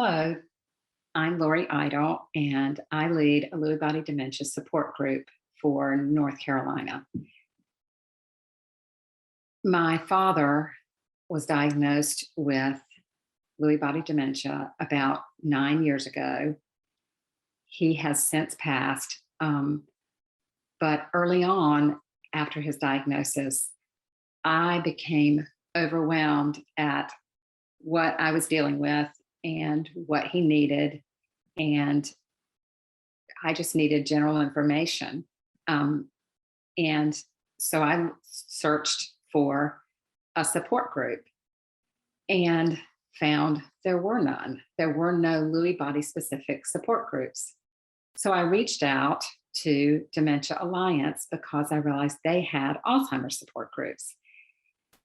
Hello, I'm Loree Idol, and I lead a Lewy body dementia support group for North Carolina. My father was diagnosed with Lewy body dementia about 9 years ago. He has since passed, but early on after his diagnosis, I became overwhelmed at what I was dealing with and what he needed. And I just needed general information. And so I searched for a support group and found there were none. There were no Lewy body specific support groups. So I reached out to Dementia Alliance because I realized they had Alzheimer's support groups.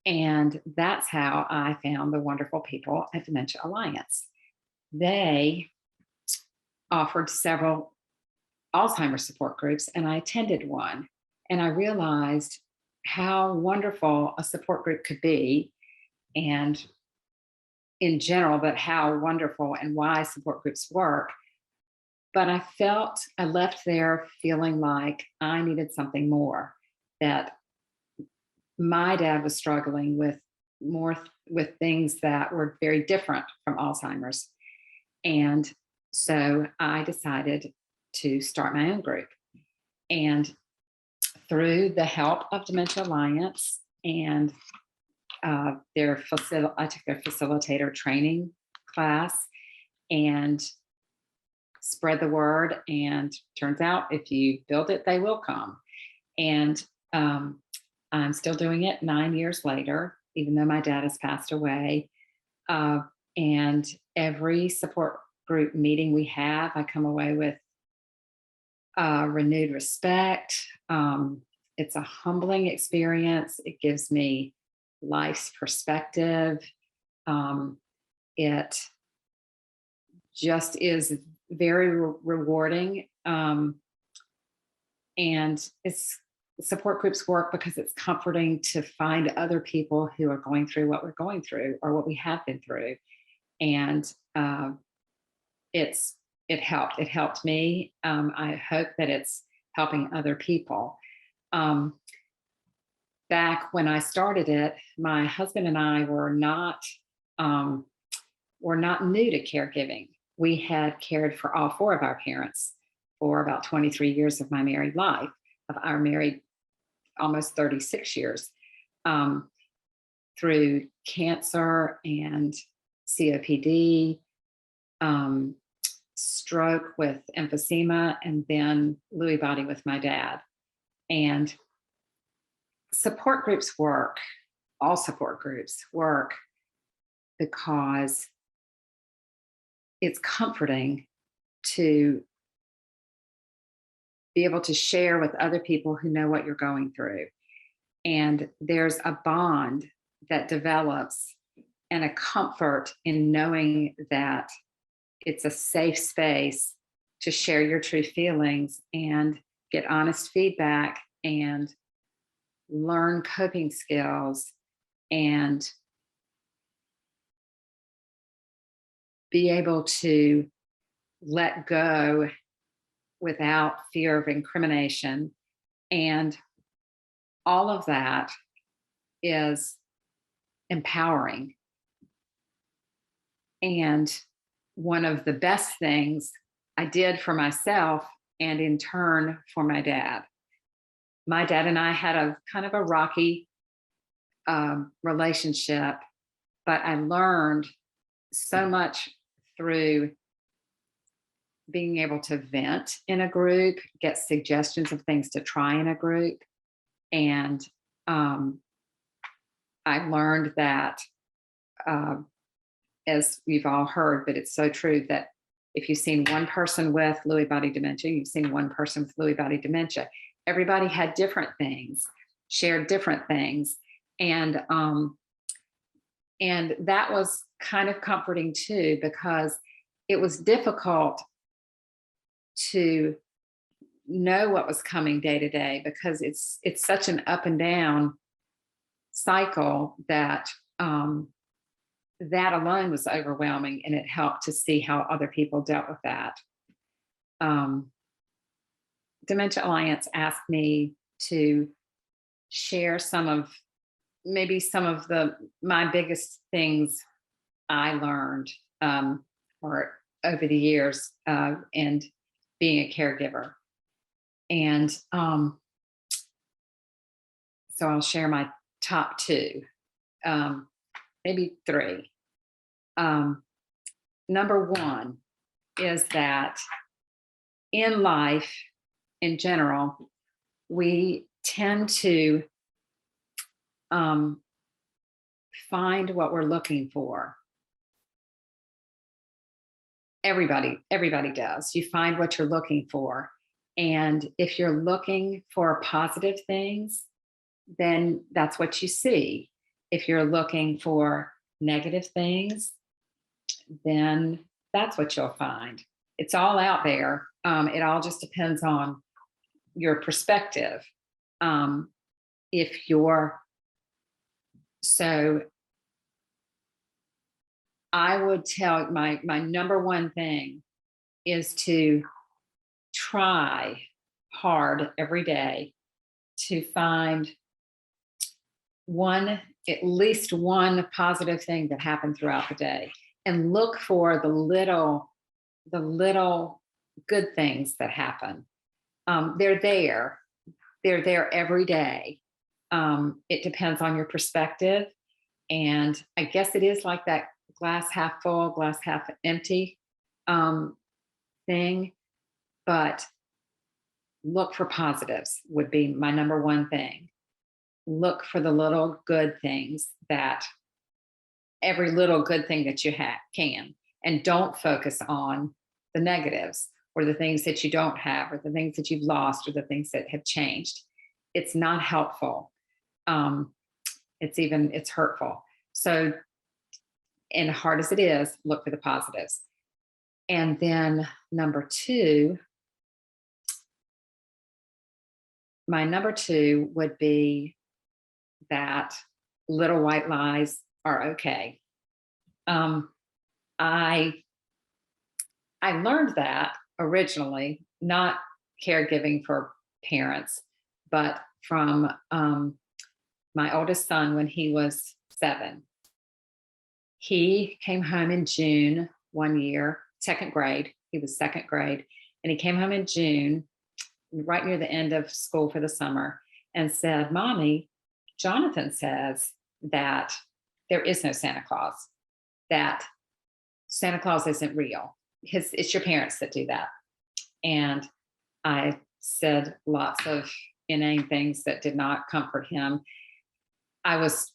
And that's how I found the wonderful people at Dementia Alliance. They offered several Alzheimer's support groups, and I attended one. And I realized how wonderful a support group could be, and in general, but how wonderful and why support groups work. But I left there feeling like I needed something more, that my dad was struggling with things that were very different from Alzheimer's. And so I decided to start my own group. And through the help of Dementia Alliance and I took their facilitator training class and spread the word. And turns out if you build it, they will come. And I'm still doing it 9 years later, even though my dad has passed away. And every support group meeting we have, I come away with renewed respect. It's a humbling experience. It gives me life's perspective. It just is very rewarding. And support groups work because it's comforting to find other people who are going through what we're going through or what we have been through. And it helped. It helped me. I hope that it's helping other people. Back when I started it, my husband and I were not new to caregiving. We had cared for all four of our parents for about 23 years of my married life, of our married almost 36 years, through cancer and COPD, stroke with emphysema, and then Lewy body with my dad. And support groups work, all support groups work because it's comforting to be able to share with other people who know what you're going through. And there's a bond that develops and a comfort in knowing that it's a safe space to share your true feelings and get honest feedback and learn coping skills and be able to let go without fear of incrimination. And all of that is empowering. And one of the best things I did for myself and in turn for my dad. My dad and I had a kind of a rocky relationship, but I learned so much through being able to vent in a group, get suggestions of things to try in a group. And I learned that, as we've all heard, but it's so true, that if you've seen one person with Lewy body dementia, you've seen one person with Lewy body dementia. Everybody had different things, shared different things. And that was kind of comforting too, because it was difficult to know what was coming day to day, because it's such an up and down cycle that that alone was overwhelming, and it helped to see how other people dealt with that. Um, Dementia Alliance asked me to share some of the my biggest things I learned, or over the years, and being a caregiver. And so I'll share my top two, um, maybe three. Number one is that in life, in general, we tend to find what we're looking for. Everybody does. You find what you're looking for. And if you're looking for positive things, then that's what you see. If you're looking for negative things, then that's what you'll find. It's all out there. It all just depends on your perspective. If you're so I would tell my number one thing is to try hard every day to find at least one positive thing that happened throughout the day, and look for the little good things that happen. They're there. They're there every day. It depends on your perspective. And I guess it is like that glass half full, glass half empty thing. But look for positives would be my number one thing. Look for the little good things, that every little good thing that you can, and don't focus on the negatives or the things that you don't have or the things that you've lost or the things that have changed. It's not helpful. It's hurtful. So, and hard as it is, look for the positives. And then my number two would be that little white lies are okay. I learned that originally, not caregiving for parents, but from my oldest son when he was 7. He came home in June one year, second grade. He was second grade. And he came home in June, right near the end of school for the summer, and said, "Mommy, Jonathan says that there is no Santa Claus, that Santa Claus isn't real. It's your parents that do that." And I said lots of inane things that did not comfort him. I was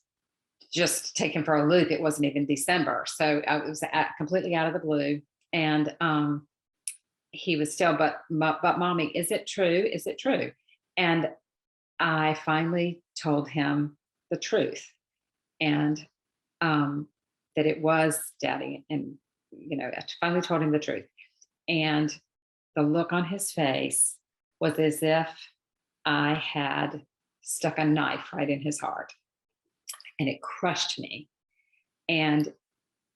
just taken for a loop. It wasn't even December. So I was completely out of the blue. And he was still, but Mommy, is it true? Is it true? And I finally told him the truth, and that it was Daddy. And, I finally told him the truth. And the look on his face was as if I had stuck a knife right in his heart, and it crushed me. And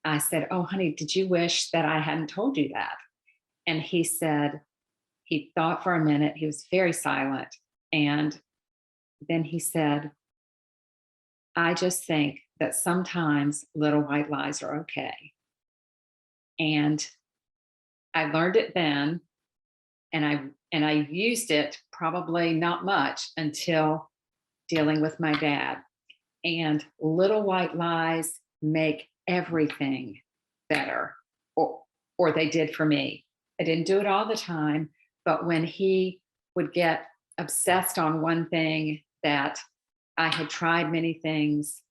I said, "Oh, honey, did you wish that I hadn't told you that?" And he said, he thought for a minute, he was very silent. And then he said, "I just think that sometimes little white lies are okay." And I learned it then, and I used it probably not much until dealing with my dad. And little white lies make everything better, or they did for me. I didn't do it all the time, but when he would get obsessed on one thing that I had tried many things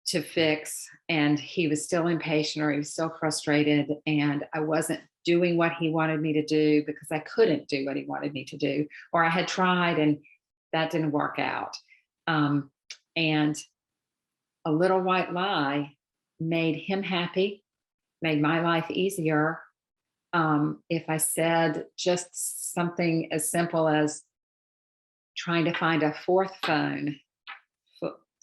to fix, and he was still impatient or he was still frustrated, and I wasn't doing what he wanted me to do because I couldn't do what he wanted me to do, or I had tried and that didn't work out. And a little white lie made him happy, made my life easier. If I said just something as simple as trying to find a fourth phone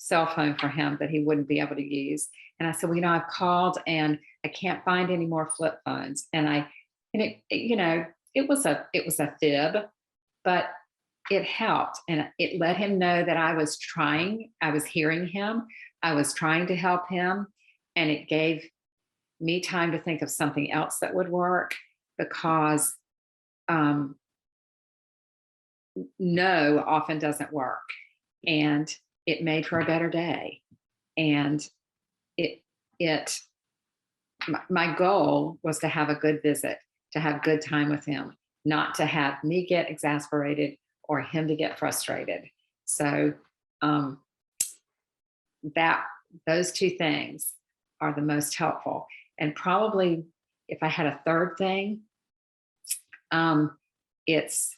cell phone for him that he wouldn't be able to use. And I said, well, I've called and I can't find any more flip phones. And it was a fib, but it helped. And it let him know that I was trying, I was hearing him, I was trying to help him. And it gave me time to think of something else that would work, because no often doesn't work. And it made for a better day. And my goal was to have a good visit, to have good time with him, not to have me get exasperated or him to get frustrated. So those two things are the most helpful. And probably if I had a third thing, it's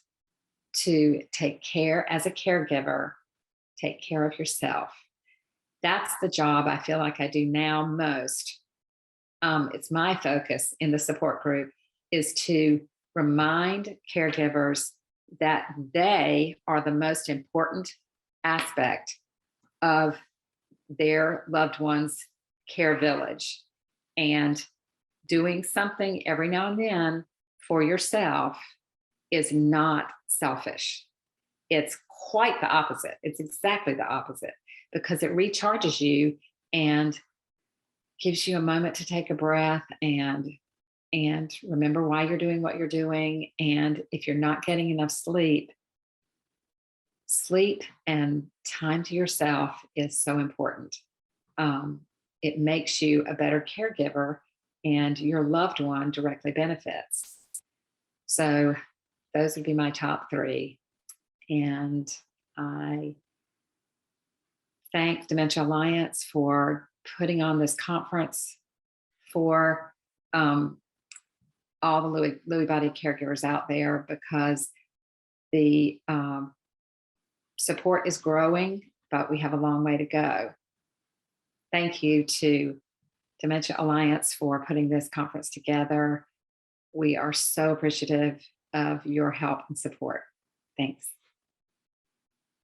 to take care as a caregiver, take care of yourself. That's the job I feel like I do now most. It's my focus in the support group is to remind caregivers that they are the most important aspect of their loved one's care village. And doing something every now and then for yourself is not selfish. It's quite the opposite. It's exactly the opposite, because it recharges you and gives you a moment to take a breath and remember why you're doing what you're doing. And if you're not getting enough sleep and time to yourself is so important. It makes you a better caregiver, and your loved one directly benefits. So those would be my top three. And I thank Dementia Alliance for putting on this conference for all the Lewy body caregivers out there, because the support is growing, but we have a long way to go. Thank you to Dementia Alliance for putting this conference together. We are so appreciative of your help and support. Thanks.